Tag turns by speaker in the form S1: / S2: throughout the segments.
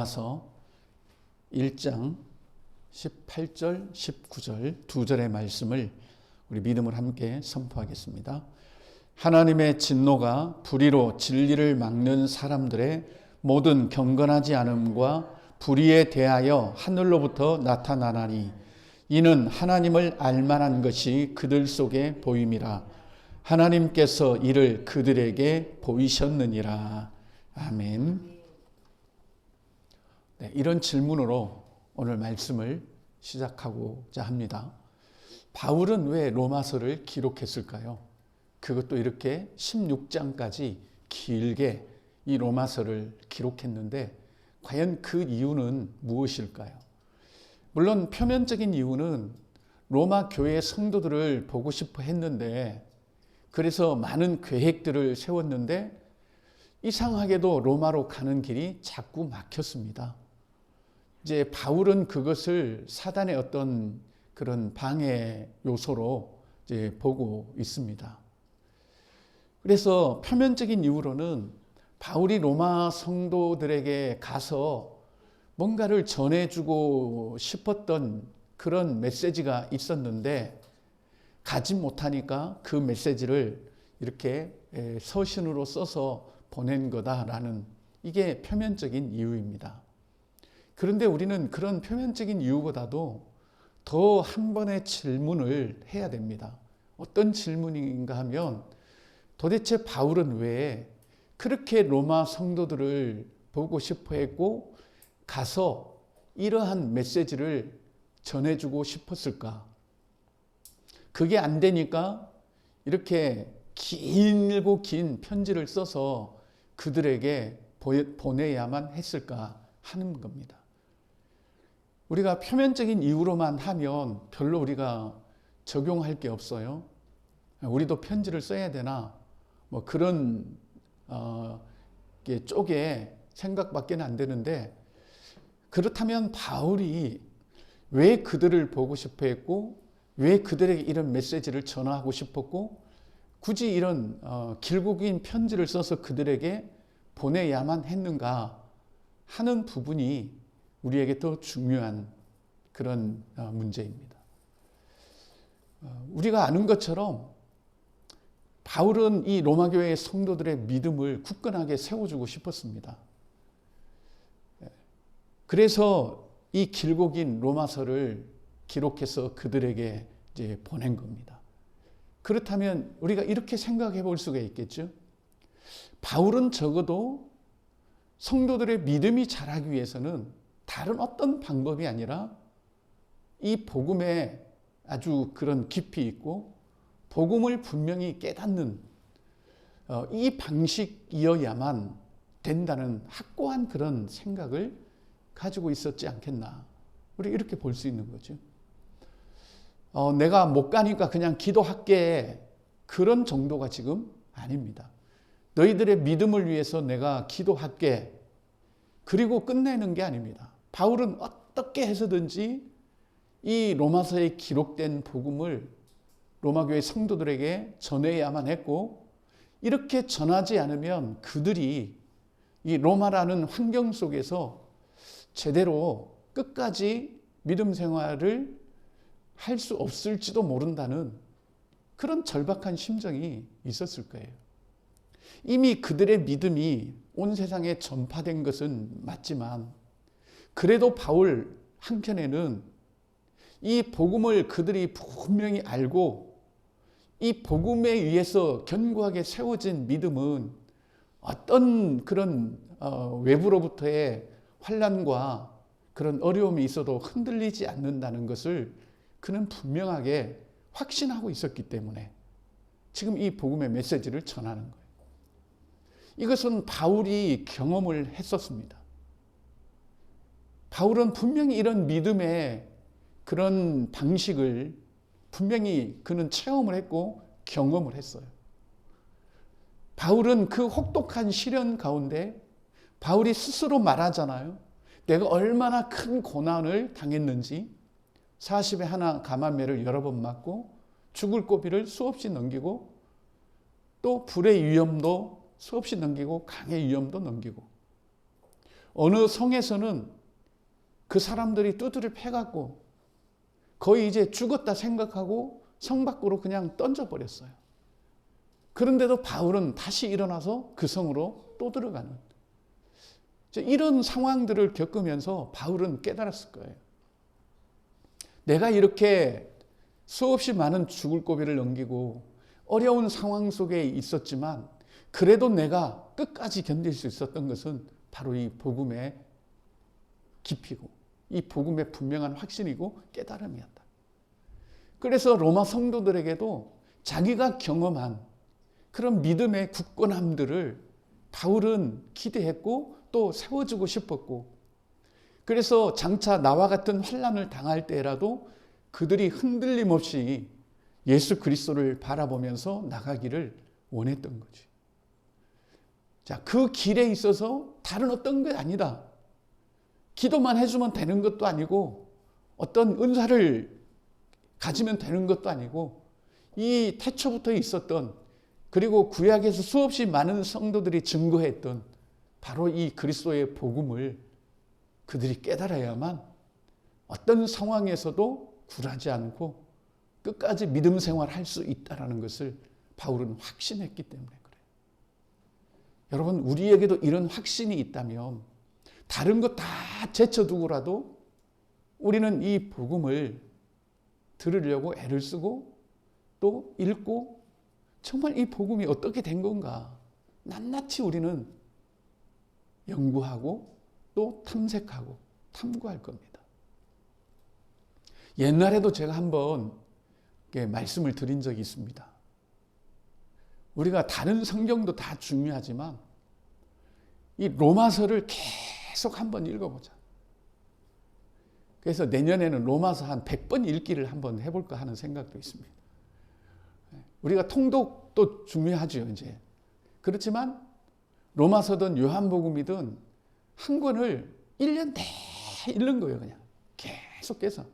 S1: 로마서 1장 18절, 19절 두 절의 말씀을 우리 믿음을 함께 선포하겠습니다. 하나님의 진노가 불의로 진리를 막는 사람들의 모든 경건하지 않음과 불의에 대하여 하늘로부터 나타나나니 이는 하나님을 알만한 것이 그들 속에 보임이라. 하나님께서 이를 그들에게 보이셨느니라. 아멘. 네, 이런 질문으로 오늘 말씀을 시작하고자 합니다. 바울은 왜 로마서를 기록했을까요? 그것도 이렇게 16장까지 길게 이 로마서를 기록했는데 과연 그 이유는 무엇일까요? 물론 표면적인 이유는 로마 교회 성도들을 보고 싶어 했는데, 그래서 많은 계획들을 세웠는데 이상하게도 로마로 가는 길이 자꾸 막혔습니다. 이제 바울은 그것을 사단의 어떤 그런 방해 요소로 이제 보고 있습니다. 그래서 표면적인 이유로는 바울이 로마 성도들에게 가서 뭔가를 전해주고 싶었던 그런 메시지가 있었는데 가지 못하니까 그 메시지를 이렇게 서신으로 써서 보낸 거다라는, 이게 표면적인 이유입니다. 그런데 우리는 그런 표면적인 이유보다도 더 한 번의 질문을 해야 됩니다. 어떤 질문인가 하면, 도대체 바울은 왜 그렇게 로마 성도들을 보고 싶어 했고 가서 이러한 메시지를 전해주고 싶었을까? 그게 안 되니까 이렇게 길고 긴 편지를 써서 그들에게 보내야만 했을까 하는 겁니다. 우리가 표면적인 이유로만 하면 별로 우리가 적용할 게 없어요. 우리도 편지를 써야 되나? 뭐 그런 쪽에 생각밖에 안 되는데, 그렇다면 바울이 왜 그들을 보고 싶어 했고 왜 그들에게 이런 메시지를 전하고 싶었고 굳이 이런 길고 긴 편지를 써서 그들에게 보내야만 했는가 하는 부분이 우리에게 더 중요한 그런 문제입니다. 우리가 아는 것처럼 바울은 이 로마 교회의 성도들의 믿음을 굳건하게 세워주고 싶었습니다. 그래서 이 길고 긴 로마서를 기록해서 그들에게 이제 보낸 겁니다. 그렇다면 우리가 이렇게 생각해 볼 수가 있겠죠. 바울은 적어도 성도들의 믿음이 자라기 위해서는 다른 어떤 방법이 아니라 이 복음에 아주 그런 깊이 있고 복음을 분명히 깨닫는 이 방식이어야만 된다는 확고한 그런 생각을 가지고 있었지 않겠나. 우리 이렇게 볼 수 있는 거죠. 내가 못 가니까 그냥 기도할게, 그런 정도가 지금 아닙니다. 너희들의 믿음을 위해서 내가 기도할게, 그리고 끝내는 게 아닙니다. 바울은 어떻게 해서든지 이 로마서에 기록된 복음을 로마 교회 성도들에게 전해야만 했고, 이렇게 전하지 않으면 그들이 이 로마라는 환경 속에서 제대로 끝까지 믿음 생활을 할 수 없을지도 모른다는 그런 절박한 심정이 있었을 거예요. 이미 그들의 믿음이 온 세상에 전파된 것은 맞지만, 그래도 바울 한켠에는 이 복음을 그들이 분명히 알고 이 복음에 의해서 견고하게 세워진 믿음은 어떤 그런 외부로부터의 환난과 그런 어려움이 있어도 흔들리지 않는다는 것을 그는 분명하게 확신하고 있었기 때문에 지금 이 복음의 메시지를 전하는 거예요. 이것은 바울이 경험을 했었습니다. 바울은 분명히 이런 믿음의 그런 방식을 분명히 그는 체험을 했고 경험을 했어요. 바울은 그 혹독한 시련 가운데 바울이 스스로 말하잖아요. 내가 얼마나 큰 고난을 당했는지, 40에 하나 감암매를 여러 번 맞고 죽을 고비를 수없이 넘기고 또 불의 위험도 수없이 넘기고 강의 위험도 넘기고 어느 성에서는 그 사람들이 두드려 패갖고 거의 이제 죽었다 생각하고 성 밖으로 그냥 던져버렸어요. 그런데도 바울은 다시 일어나서 그 성으로 또 들어가는 이런 상황들을 겪으면서 바울은 깨달았을 거예요. 내가 이렇게 수없이 많은 죽을 고비를 넘기고 어려운 상황 속에 있었지만 그래도 내가 끝까지 견딜 수 있었던 것은 바로 이 복음의 깊이고 이 복음의 분명한 확신이고 깨달음이었다. 그래서 로마 성도들에게도 자기가 경험한 그런 믿음의 굳건함들을 바울은 기대했고 또 세워주고 싶었고, 그래서 장차 나와 같은 환난을 당할 때라도 그들이 흔들림 없이 예수 그리스도를 바라보면서 나가기를 원했던 거지. 자, 그 길에 있어서 다른 어떤 게 아니다. 기도만 해주면 되는 것도 아니고 어떤 은사를 가지면 되는 것도 아니고 이 태초부터 있었던, 그리고 구약에서 수없이 많은 성도들이 증거했던 바로 이 그리스도의 복음을 그들이 깨달아야만 어떤 상황에서도 굴하지 않고 끝까지 믿음 생활할 수 있다는 것을 바울은 확신했기 때문에 그래요. 여러분, 우리에게도 이런 확신이 있다면 다른 것 다 제쳐두고라도 우리는 이 복음을 들으려고 애를 쓰고 또 읽고 정말 이 복음이 어떻게 된 건가 낱낱이 우리는 연구하고 또 탐색하고 탐구할 겁니다. 옛날에도 제가 한번 말씀을 드린 적이 있습니다. 우리가 다른 성경도 다 중요하지만 이 로마서를 계속 한번 읽어보자. 그래서 내년에는 로마서 한 100번 읽기를 한번 해볼까 하는 생각도 있습니다. 우리가 통독도 중요하죠, 이제. 그렇지만 로마서든 요한복음이든 한 권을 1년 내내 읽는 거예요, 그냥. 계속해서.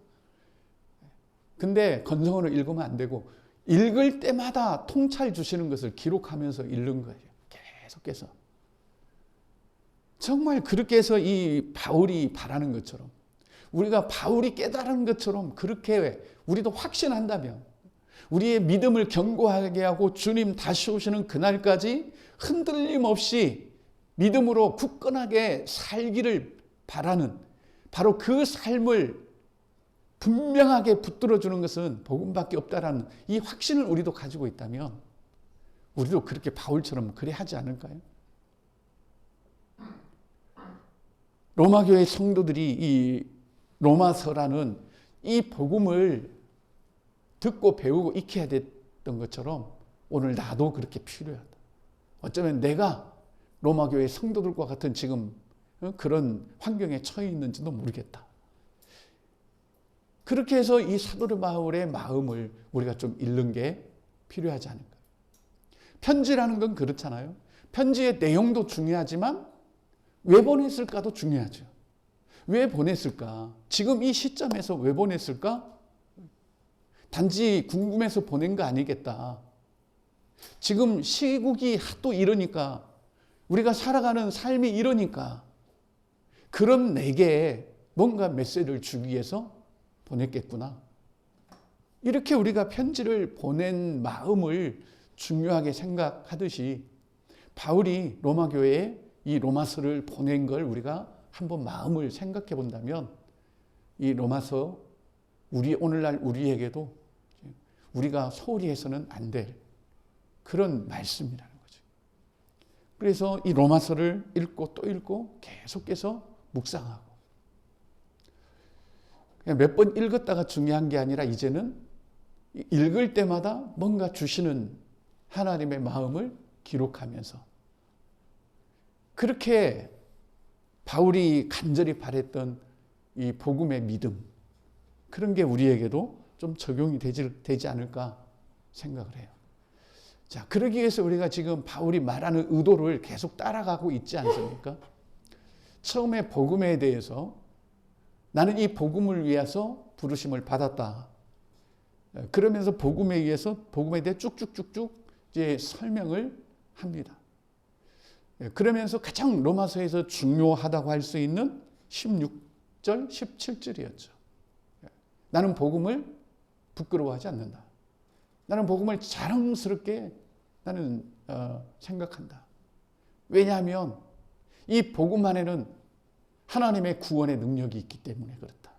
S1: 근데 건성으로 읽으면 안 되고 읽을 때마다 통찰 주시는 것을 기록하면서 읽는 거예요. 계속해서. 정말 그렇게 해서 이 바울이 바라는 것처럼 우리가 바울이 깨달은 것처럼 그렇게 우리도 확신한다면 우리의 믿음을 견고하게 하고 주님 다시 오시는 그날까지 흔들림 없이 믿음으로 굳건하게 살기를 바라는 바로 그 삶을 분명하게 붙들어주는 것은 복음밖에 없다라는 이 확신을 우리도 가지고 있다면 우리도 그렇게 바울처럼 그래 하지 않을까요? 로마교회 성도들이 이 로마서라는 이 복음을 듣고 배우고 익혀야 됐던 것처럼 오늘 나도 그렇게 필요하다. 어쩌면 내가 로마교회 성도들과 같은 지금 그런 환경에 처해 있는지도 모르겠다. 그렇게 해서 이 사도 바울의 마음을 우리가 좀 읽는 게 필요하지 않을까. 편지라는 건 그렇잖아요. 편지의 내용도 중요하지만 왜 보냈을까도 중요하죠. 왜 보냈을까? 지금 이 시점에서 왜 보냈을까? 단지 궁금해서 보낸 거 아니겠다. 지금 시국이 하도 이러니까 우리가 살아가는 삶이 이러니까 그런 내게 뭔가 메시지를 주기 위해서 보냈겠구나. 이렇게 우리가 편지를 보낸 마음을 중요하게 생각하듯이 바울이 로마 교회에 이 로마서를 보낸 걸 우리가 한번 마음을 생각해 본다면 이 로마서 오늘날 우리에게도 우리가 소홀히 해서는 안 될 그런 말씀이라는 거죠. 그래서 이 로마서를 읽고 또 읽고 계속해서 묵상하고 몇 번 읽었다가 중요한 게 아니라 이제는 읽을 때마다 뭔가 주시는 하나님의 마음을 기록하면서 그렇게 바울이 간절히 바랬던 이 복음의 믿음, 그런 게 우리에게도 좀 적용이 되지 않을까 생각을 해요. 자, 그러기 위해서 우리가 지금 바울이 말하는 의도를 계속 따라가고 있지 않습니까? 처음에 복음에 대해서 나는 이 복음을 위해서 부르심을 받았다. 그러면서 복음에 의해서 복음에 대해 쭉쭉쭉쭉 이제 설명을 합니다. 그러면서 가장 로마서에서 중요하다고 할 수 있는 16절, 17절이었죠. 나는 복음을 부끄러워하지 않는다. 나는 복음을 자랑스럽게 나는 생각한다. 왜냐하면 이 복음 안에는 하나님의 구원의 능력이 있기 때문에 그렇다.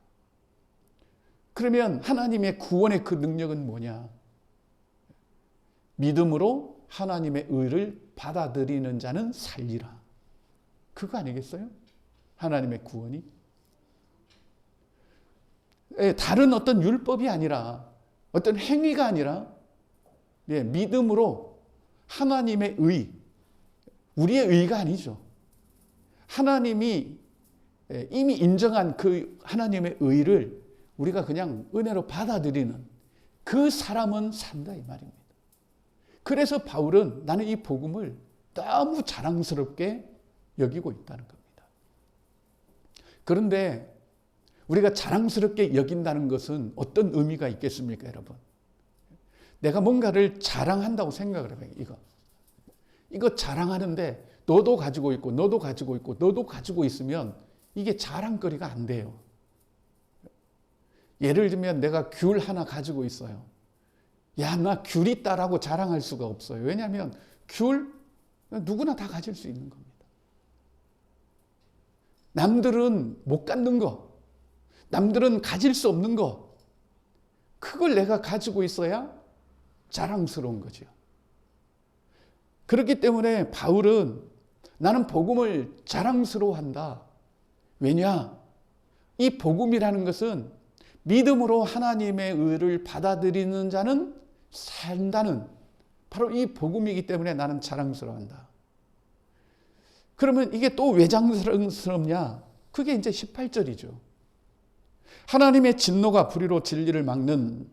S1: 그러면 하나님의 구원의 그 능력은 뭐냐? 믿음으로 하나님의 의를 받아들이는 자는 살리라. 그거 아니겠어요? 하나님의 구원이? 다른 어떤 율법이 아니라, 어떤 행위가 아니라, 믿음으로 하나님의 의, 우리의 의가 아니죠. 하나님이 이미 인정한 그 하나님의 의를 우리가 그냥 은혜로 받아들이는 그 사람은 산다 이 말입니다. 그래서 바울은 나는 이 복음을 너무 자랑스럽게 여기고 있다는 겁니다. 그런데 우리가 자랑스럽게 여긴다는 것은 어떤 의미가 있겠습니까, 여러분? 내가 뭔가를 자랑한다고 생각을 해봐요. 이거 자랑하는데 너도 가지고 있고 너도 가지고 있고 너도 가지고 있으면 이게 자랑거리가 안 돼요. 예를 들면 내가 귤 하나 가지고 있어요. 야, 나 귤 있다라고 자랑할 수가 없어요. 왜냐하면 귤 누구나 다 가질 수 있는 겁니다. 남들은 못 갖는 거, 남들은 가질 수 없는 거, 그걸 내가 가지고 있어야 자랑스러운 거죠. 그렇기 때문에 바울은 나는 복음을 자랑스러워한다. 왜냐? 이 복음이라는 것은 믿음으로 하나님의 의를 받아들이는 자는 산다는 바로 이 복음이기 때문에 나는 자랑스러워한다. 그러면 이게 또 왜 자랑스럽냐? 그게 이제 18절이죠. 하나님의 진노가 불의로 진리를 막는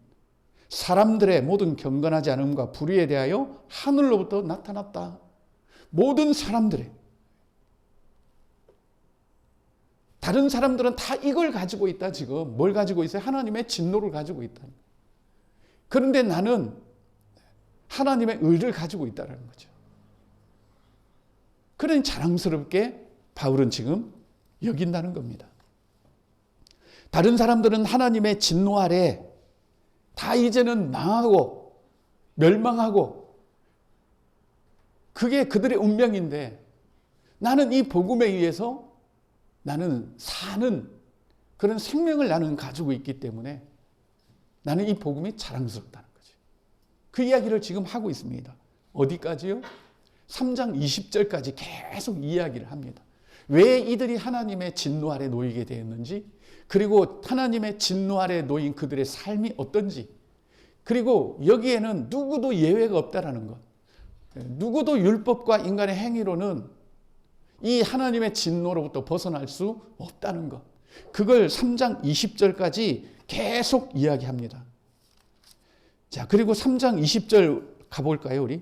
S1: 사람들의 모든 경건하지 않음과 불의에 대하여 하늘로부터 나타났다. 모든 사람들의, 다른 사람들은 다 이걸 가지고 있다. 지금 뭘 가지고 있어요? 하나님의 진노를 가지고 있다. 그런데 나는 하나님의 의를 가지고 있다는 거죠. 그러니 자랑스럽게 바울은 지금 여긴다는 겁니다. 다른 사람들은 하나님의 진노 아래 다 이제는 망하고 멸망하고 그게 그들의 운명인데 나는 이 복음에 의해서 나는 사는 그런 생명을 나는 가지고 있기 때문에 나는 이 복음이 자랑스럽다는 거지. 그 이야기를 지금 하고 있습니다. 어디까지요? 3장 20절까지 계속 이야기를 합니다. 왜 이들이 하나님의 진노 아래 놓이게 되었는지, 그리고 하나님의 진노 아래 놓인 그들의 삶이 어떤지, 그리고 여기에는 누구도 예외가 없다라는 것, 누구도 율법과 인간의 행위로는 이 하나님의 진노로부터 벗어날 수 없다는 것, 그걸 3장 20절까지 계속 이야기합니다. 자, 그리고 3장 20절 가볼까요, 우리?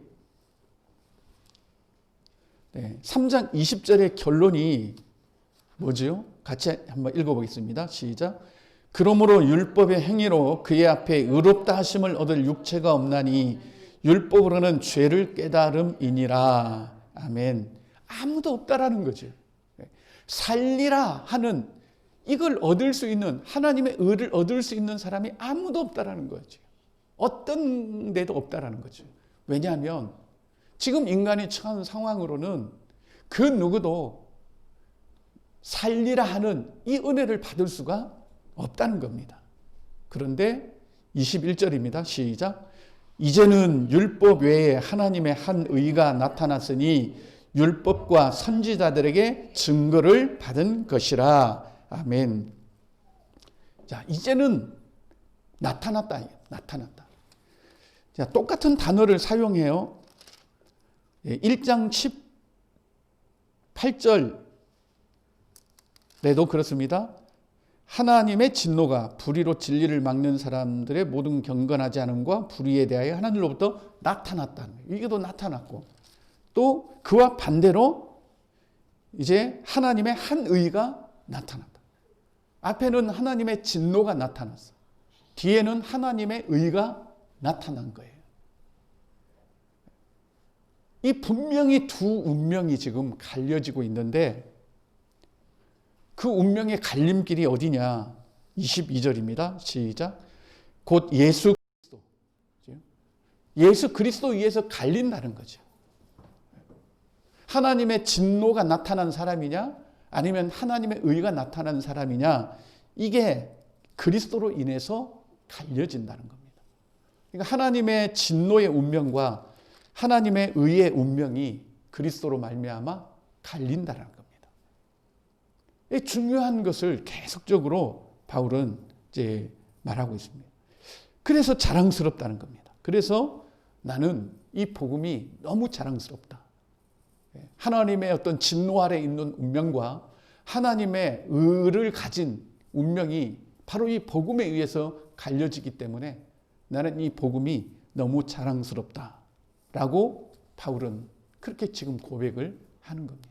S1: 네, 3장 20절의 결론이 뭐지요? 같이 한번 읽어보겠습니다. 시작. 그러므로 율법의 행위로 그의 앞에 의롭다 하심을 얻을 육체가 없나니 율법으로는 죄를 깨달음이니라. 아멘. 아무도 없다라는 거죠. 살리라 하는 이걸 얻을 수 있는, 하나님의 의를 얻을 수 있는 사람이 아무도 없다라는 거죠. 어떤 데도 없다라는 거죠. 왜냐하면 지금 인간이 처한 상황으로는 그 누구도 살리라 하는 이 은혜를 받을 수가 없다는 겁니다. 그런데 21절입니다. 시작. 이제는 율법 외에 하나님의 한 의가 나타났으니 율법과 선지자들에게 증거를 받은 것이라. 아멘. 자, 이제는 나타났다. 나타났다. 자, 똑같은 단어를 사용해요. 1장 18절에도 그렇습니다. 하나님의 진노가 불의로 진리를 막는 사람들의 모든 경건하지 않음과 불의에 대하여 하나님으로부터 나타났다. 이게 또 나타났고, 또 그와 반대로 이제 하나님의 한 의가 나타났다. 앞에는 하나님의 진노가 나타났어. 뒤에는 하나님의 의가 나타난 거예요. 이 분명히 두 운명이 지금 갈려지고 있는데 그 운명의 갈림길이 어디냐? 22절입니다. 시작. 곧 예수 그리스도. 예수 그리스도 위에서 갈린다는 거죠. 하나님의 진노가 나타난 사람이냐? 아니면 하나님의 의가 나타난 사람이냐? 이게 그리스도로 인해서 갈려진다는 겁니다. 그러니까 하나님의 진노의 운명과 하나님의 의의 운명이 그리스도로 말미암아 갈린다는 겁니다. 이 중요한 것을 계속적으로 바울은 이제 말하고 있습니다. 그래서 자랑스럽다는 겁니다. 그래서 나는 이 복음이 너무 자랑스럽다. 하나님의 어떤 진노 아래 있는 운명과 하나님의 의를 가진 운명이 바로 이 복음에 의해서 갈려지기 때문에 나는 이 복음이 너무 자랑스럽다라고 바울은 그렇게 지금 고백을 하는 겁니다.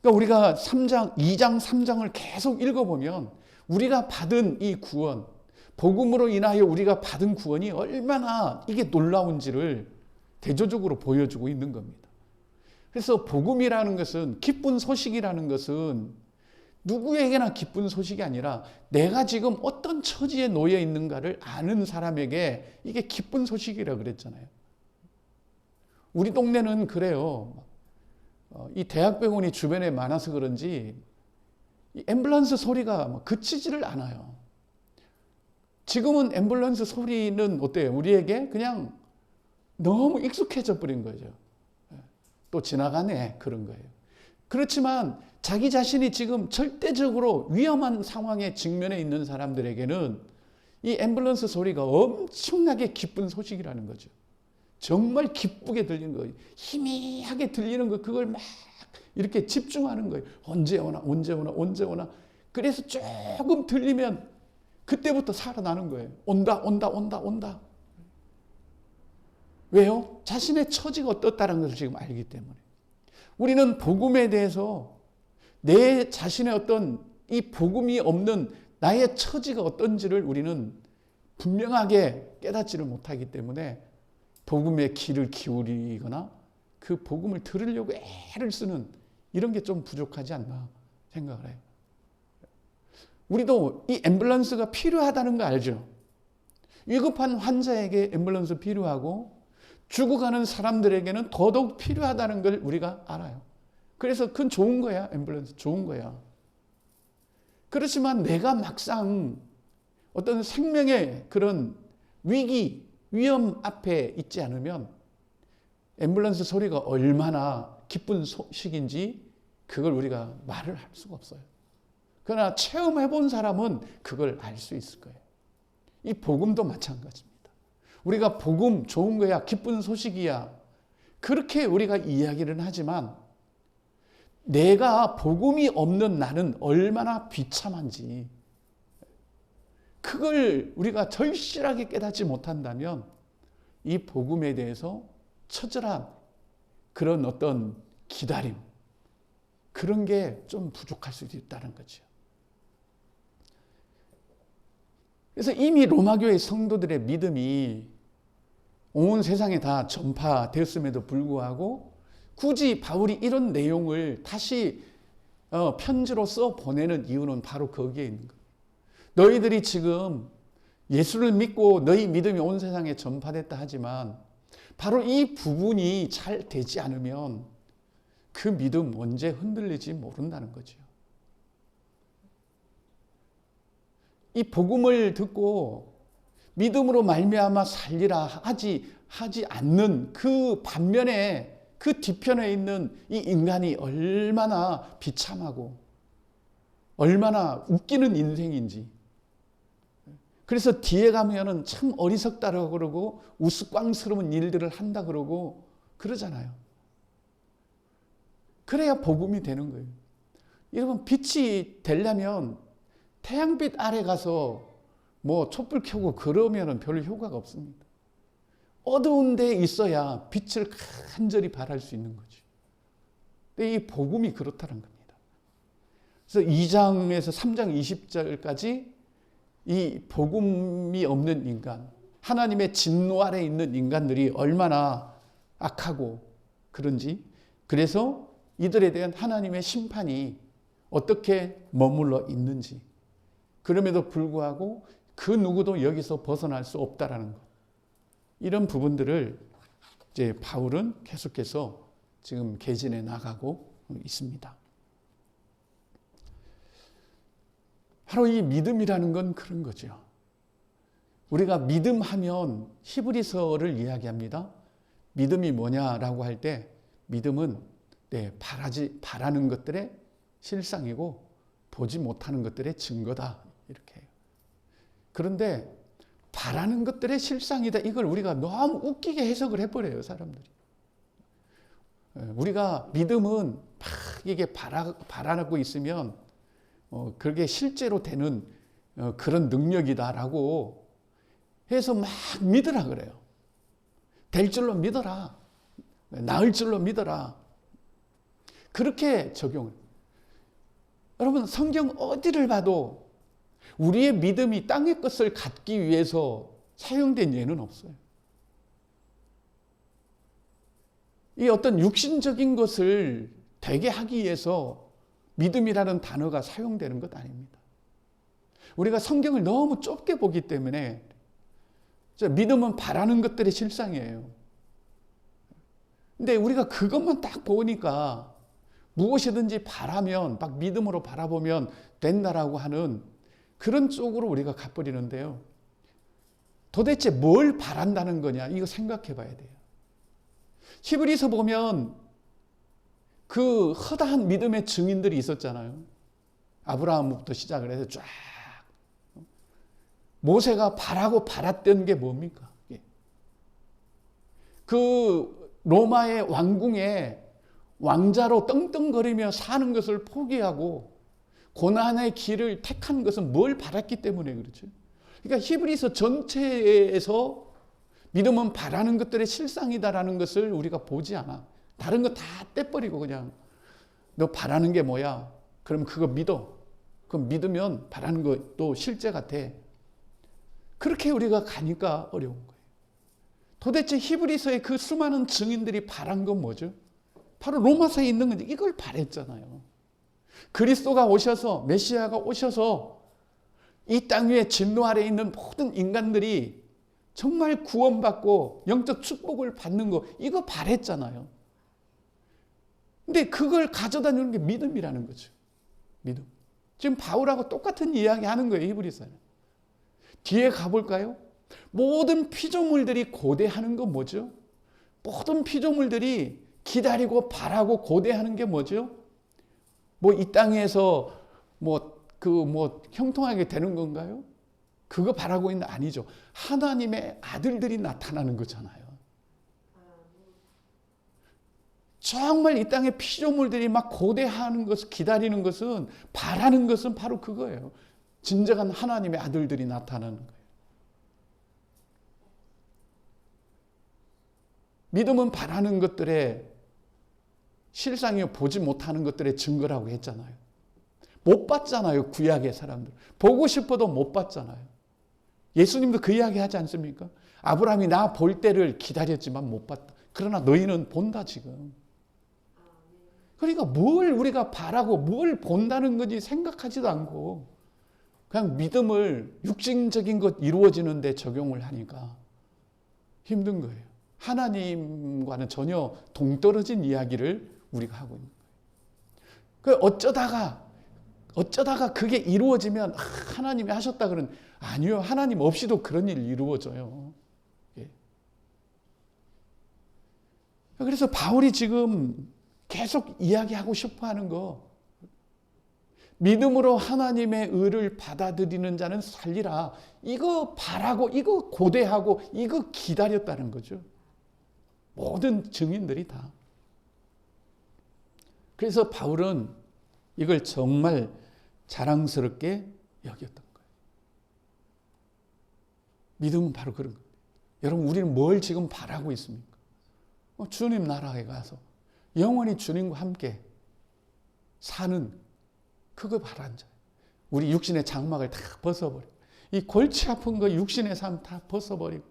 S1: 그러니까 우리가 2장, 3장을 계속 읽어보면 우리가 받은 이 구원, 복음으로 인하여 우리가 받은 구원이 얼마나 이게 놀라운지를 대조적으로 보여주고 있는 겁니다. 그래서 복음이라는 것은, 기쁜 소식이라는 것은 누구에게나 기쁜 소식이 아니라 내가 지금 어떤 처지에 놓여 있는가를 아는 사람에게 이게 기쁜 소식이라고 그랬잖아요. 우리 동네는 그래요. 이 대학병원이 주변에 많아서 그런지 이 앰뷸런스 소리가 그치지를 않아요. 지금은 앰뷸런스 소리는 어때요? 우리에게 그냥 너무 익숙해져 버린 거죠. 또 지나가네, 그런 거예요. 그렇지만 자기 자신이 지금 절대적으로 위험한 상황에 직면해 있는 사람들에게는 이 앰뷸런스 소리가 엄청나게 기쁜 소식이라는 거죠. 정말 기쁘게 들리는 거예요. 희미하게 들리는 거, 그걸 막 이렇게 집중하는 거예요. 언제 오나, 언제 오나, 언제 오나. 그래서 조금 들리면 그때부터 살아나는 거예요. 온다, 온다, 온다, 온다. 왜요? 자신의 처지가 어떻다는 것을 지금 알기 때문에. 우리는 복음에 대해서 내 자신의 어떤 이 복음이 없는 나의 처지가 어떤지를 우리는 분명하게 깨닫지를 못하기 때문에 복음의 귀를 기울이거나 그 복음을 들으려고 애를 쓰는 이런 게 좀 부족하지 않나 생각을 해요. 우리도 이 앰뷸런스가 필요하다는 거 알죠? 위급한 환자에게 앰뷸런스 필요하고 죽어가는 사람들에게는 더더욱 필요하다는 걸 우리가 알아요. 그래서 그건 좋은 거야. 앰뷸런스 좋은 거야. 그렇지만 내가 막상 어떤 생명의 그런 위기, 위험 앞에 있지 않으면 앰뷸런스 소리가 얼마나 기쁜 소식인지 그걸 우리가 말을 할 수가 없어요. 그러나 체험해 본 사람은 그걸 알 수 있을 거예요. 이 복음도 마찬가지입니다. 우리가 복음 좋은 거야, 기쁜 소식이야, 그렇게 우리가 이야기를 하지만 내가 복음이 없는 나는 얼마나 비참한지 그걸 우리가 절실하게 깨닫지 못한다면 이 복음에 대해서 처절한 그런 어떤 기다림, 그런 게 좀 부족할 수도 있다는 거죠. 그래서 이미 로마교회 성도들의 믿음이 온 세상에 다 전파되었음에도 불구하고 굳이 바울이 이런 내용을 다시 편지로 써 보내는 이유는 바로 거기에 있는 거예요. 너희들이 지금 예수를 믿고 너희 믿음이 온 세상에 전파됐다 하지만 바로 이 부분이 잘 되지 않으면 그 믿음 언제 흔들릴지 모른다는 거죠. 이 복음을 듣고 믿음으로 말미암아 살리라 하지 않는 그 반면에 그 뒤편에 있는 이 인간이 얼마나 비참하고 얼마나 웃기는 인생인지. 그래서 뒤에 가면은 참 어리석다라고 그러고 우스꽝스러운 일들을 한다 그러고 그러잖아요. 그래야 복음이 되는 거예요. 여러분, 빛이 되려면 태양빛 아래 가서 뭐 촛불 켜고 그러면은 별 효과가 없습니다. 어두운 데 있어야 빛을 간절히 발할 수 있는 거죠. 근데 이 복음이 그렇다는 겁니다. 그래서 2장에서 3장 20절까지 이 복음이 없는 인간, 하나님의 진노 아래 있는 인간들이 얼마나 악하고 그런지, 그래서 이들에 대한 하나님의 심판이 어떻게 머물러 있는지, 그럼에도 불구하고 그 누구도 여기서 벗어날 수 없다라는 것, 이런 부분들을 이제 바울은 계속해서 지금 개진해 나가고 있습니다. 바로 이 믿음이라는 건 그런 거죠. 우리가 믿음하면 히브리서를 이야기합니다. 믿음이 뭐냐라고 할 때 믿음은 바라는 것들의 실상이고 보지 못하는 것들의 증거다, 이렇게 해요. 그런데 바라는 것들의 실상이다, 이걸 우리가 너무 웃기게 해석을 해버려요, 사람들이. 우리가 믿음은 막 이게 바라고 있으면 그게 실제로 되는 그런 능력이다라고 해서 막 믿으라 그래요. 될 줄로 믿어라. 나을 줄로 믿어라. 그렇게 적용을. 여러분, 성경 어디를 봐도 우리의 믿음이 땅의 것을 갖기 위해서 사용된 예는 없어요. 이 어떤 육신적인 것을 되게 하기 위해서 믿음이라는 단어가 사용되는 것 아닙니다. 우리가 성경을 너무 좁게 보기 때문에 믿음은 바라는 것들의 실상이에요. 근데 우리가 그것만 딱 보니까 무엇이든지 바라면, 막 믿음으로 바라보면 된다라고 하는 그런 쪽으로 우리가 가버리는데요. 도대체 뭘 바란다는 거냐, 이거 생각해 봐야 돼요. 히브리서 보면 그 허다한 믿음의 증인들이 있었잖아요. 아브라함부터 시작을 해서 쫙. 모세가 바라고 바랐던 게 뭡니까? 그 로마의 왕궁에 왕자로 떵떵거리며 사는 것을 포기하고 고난의 길을 택한 것은 뭘 바랐기 때문에 그렇죠. 그러니까 히브리서 전체에서 믿음은 바라는 것들의 실상이다라는 것을 우리가 보지 않아. 다른 거 다 떼버리고 그냥 너 바라는 게 뭐야? 그럼 그거 믿어. 그럼 믿으면 바라는 것도 실제가 돼. 그렇게 우리가 가니까 어려운 거예요. 도대체 히브리서의 그 수많은 증인들이 바란 건 뭐죠? 바로 로마서에 있는 건데 이걸 바랬잖아요. 그리스도가 오셔서, 메시아가 오셔서 이 땅 위에 진노 아래에 있는 모든 인간들이 정말 구원받고 영적 축복을 받는 거, 이거 바랬잖아요. 근데 그걸 가져다주는 게 믿음이라는 거죠. 믿음. 지금 바울하고 똑같은 이야기 하는 거예요, 히브리서는. 뒤에 가볼까요? 모든 피조물들이 고대하는 건 뭐죠? 모든 피조물들이 기다리고 바라고 고대하는 게 뭐죠? 뭐 이 땅에서 형통하게 되는 건가요? 그거 바라고 있는 아니죠. 하나님의 아들들이 나타나는 거잖아요. 정말 이 땅의 피조물들이 막 고대하는 것을 기다리는 것은, 바라는 것은 바로 그거예요. 진정한 하나님의 아들들이 나타나는 거예요. 믿음은 바라는 것들의 실상이요, 보지 못하는 것들의 증거라고 했잖아요. 못 봤잖아요, 구약의 사람들. 보고 싶어도 못 봤잖아요. 예수님도 그 이야기 하지 않습니까? 아브라함이 나 볼 때를 기다렸지만 못 봤다. 그러나 너희는 본다, 지금. 그러니까 뭘 우리가 바라고 뭘 본다는 건지 생각하지도 않고 그냥 믿음을 육신적인 것 이루어지는 데 적용을 하니까 힘든 거예요. 하나님과는 전혀 동떨어진 이야기를 우리가 하고 있는 거예요. 어쩌다가 그게 이루어지면 하나님이 하셨다 그러는, 아니요, 하나님 없이도 그런 일이 이루어져요. 예. 그래서 바울이 지금 계속 이야기하고 싶어 하는 거, 믿음으로 하나님의 의를 받아들이는 자는 살리라. 이거 바라고, 이거 고대하고, 이거 기다렸다는 거죠. 모든 증인들이 다. 그래서 바울은 이걸 정말 자랑스럽게 여겼던 거예요. 믿음은 바로 그런 거예요. 여러분, 우리는 뭘 지금 바라고 있습니까? 주님 나라에 가서 영원히 주님과 함께 사는, 그거 바란 자예요. 우리 육신의 장막을 다 벗어버리고, 이 골치 아픈 거 육신의 삶 다 벗어버리고,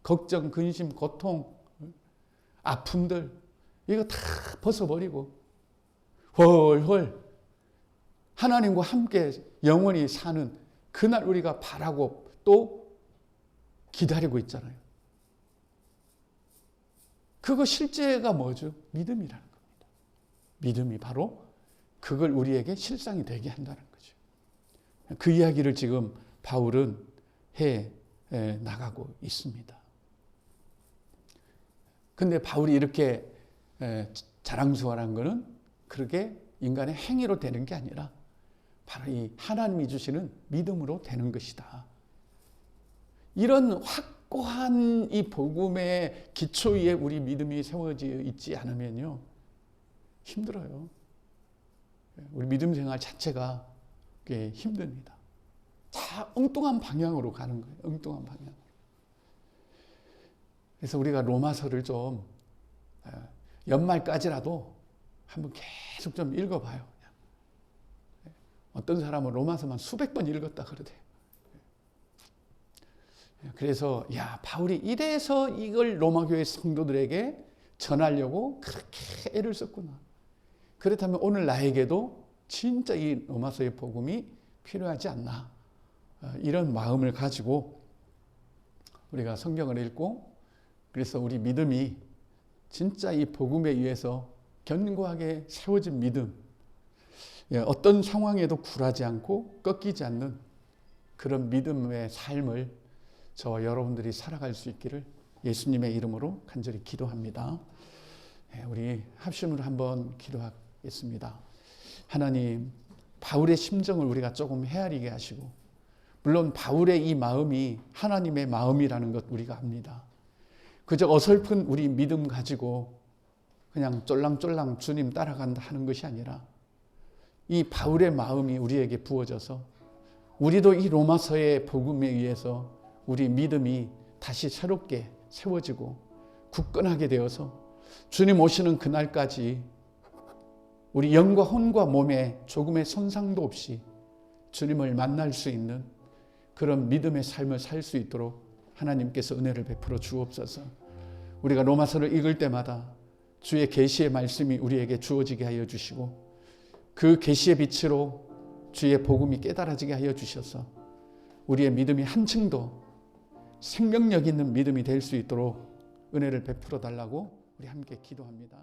S1: 걱정, 근심, 고통, 아픔들 이거 다 벗어버리고 훨훨 하나님과 함께 영원히 사는 그날 우리가 바라고 또 기다리고 있잖아요. 그거 실제가 뭐죠? 믿음이라는 겁니다. 믿음이 바로 그걸 우리에게 실상이 되게 한다는 거죠. 그 이야기를 지금 바울은 해 나가고 있습니다. 근데 바울이 이렇게 자랑스러워하는 것은 그렇게 인간의 행위로 되는 게 아니라 바로 이 하나님이 주시는 믿음으로 되는 것이다. 이런 확고한 이 복음의 기초 위에 우리 믿음이 세워져 있지 않으면요, 힘들어요. 우리 믿음 생활 자체가 꽤 힘듭니다. 다 엉뚱한 방향으로 가는 거예요. 엉뚱한 방향. 그래서 우리가 로마서를 좀 연말까지라도 한번 계속 좀 읽어봐요. 어떤 사람은 로마서만 수백 번 읽었다 그러대요. 그래서 야, 바울이 이래서 이걸 로마교회 성도들에게 전하려고 그렇게 애를 썼구나. 그렇다면 오늘 나에게도 진짜 이 로마서의 복음이 필요하지 않나. 이런 마음을 가지고 우리가 성경을 읽고, 그래서 우리 믿음이 진짜 이 복음에 의해서 견고하게 세워진 믿음, 어떤 상황에도 굴하지 않고 꺾이지 않는 그런 믿음의 삶을 저와 여러분들이 살아갈 수 있기를 예수님의 이름으로 간절히 기도합니다. 우리 합심으로 한번 기도하겠습니다. 하나님, 바울의 심정을 우리가 조금 헤아리게 하시고, 물론 바울의 이 마음이 하나님의 마음이라는 것 우리가 압니다. 그저 어설픈 우리 믿음 가지고 그냥 쫄랑쫄랑 주님 따라간다 하는 것이 아니라 이 바울의 마음이 우리에게 부어져서 우리도 이 로마서의 복음에 의해서 우리 믿음이 다시 새롭게 세워지고 굳건하게 되어서 주님 오시는 그날까지 우리 영과 혼과 몸에 조금의 손상도 없이 주님을 만날 수 있는 그런 믿음의 삶을 살 수 있도록 하나님께서 은혜를 베풀어 주옵소서. 우리가 로마서를 읽을 때마다 주의 계시의 말씀이 우리에게 주어지게 하여 주시고, 그 계시의 빛으로 주의 복음이 깨달아지게 하여 주셔서 우리의 믿음이 한층 더 생명력 있는 믿음이 될 수 있도록 은혜를 베풀어 달라고 우리 함께 기도합니다.